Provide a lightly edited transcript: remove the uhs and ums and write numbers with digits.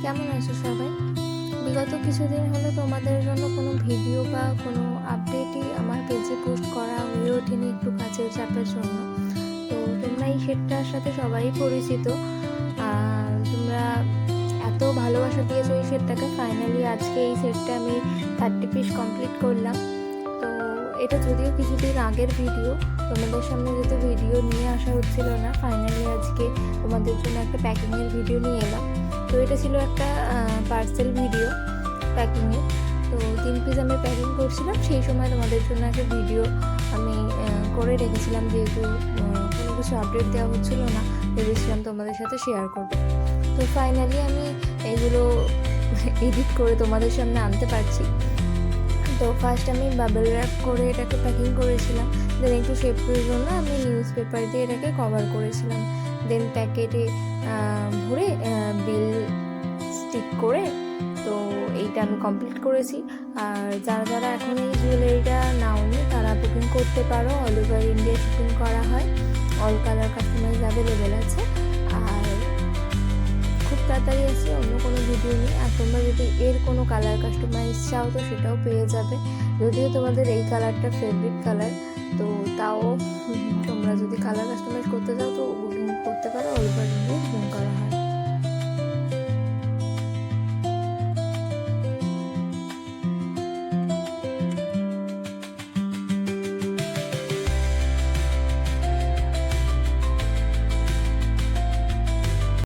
কেমন আছো সবাই? বিগত কিছুদিন হলো তোমাদের জন্য কোনো ভিডিও বা কোনো আপডেটই আমার পেজে পোস্ট করা হয়ে ওঠেনি একটু কাজের চাপের জন্য। তো তোমরা এই সেটটার সাথে সবাই পরিচিত। তোমরা এত ভালোবাসা দিয়েছো এই সেটটাকে, ফাইনালি আজকে এই সেটটা আমি 30 পিস কমপ্লিট করলাম। তো এটা যদিও কিছুদিন আগের ভিডিও, তোমাদের সামনে যেহেতু ভিডিও নিয়ে আসা হচ্ছিল না, ফাইনালি আজকে তোমাদের জন্য একটা প্যাকিংয়ের ভিডিও নিয়ে এলাম। তো এটা ছিল একটা পার্সেল ভিডিও প্যাকিংয়ের। তো 3 পিস আমি প্যাকিং করছিলাম, সেই সময় তোমাদের জন্য একটা ভিডিও আমি করে রেখেছিলাম, যেহেতু কোনো কিছু আপডেট দেওয়া হচ্ছিলো না, ভেবেছিলাম তোমাদের সাথে শেয়ার করবো। তো ফাইনালি আমি এগুলো এডিট করে তোমাদের সামনে আনতে পারছি। তো ফার্স্ট আমি বাবেল র্যাপ করে এটাকে প্যাকিং করেছিলাম, দেন একটু শেপের জন্য আমি নিউজ পেপার দিয়ে এটাকে কভার করেছিলাম, দেন প্যাকেটে ভরে বিল স্টিক করে তো এইটা আমি কমপ্লিট করেছি। আর যারা যারা এখন এই জুয়েলারিটা নাওনি তারা বুকিং করতে পারো, অল ওভার ইন্ডিয়া শিপিং করা হয়, অল কালার কাস্টমাইজ অ্যাভেলেবেল আছে, আর খুব তাড়াতাড়ি আসছে, অন্য কোনো ভিডিও নেই। আর তোমরা যদি এর কোনো কালার কাস্টমাইজ চাও তো সেটাও পেয়ে যাবে, যদিও তোমাদের এই কালারটা ফেভারিট কালার, তো তাও তোমরা যদি কালার কাস্টমাইজ করতে চাও তো বুকিং করতে পারো, অল ওভার ইন্ডিয়া বুকিং করা হয়।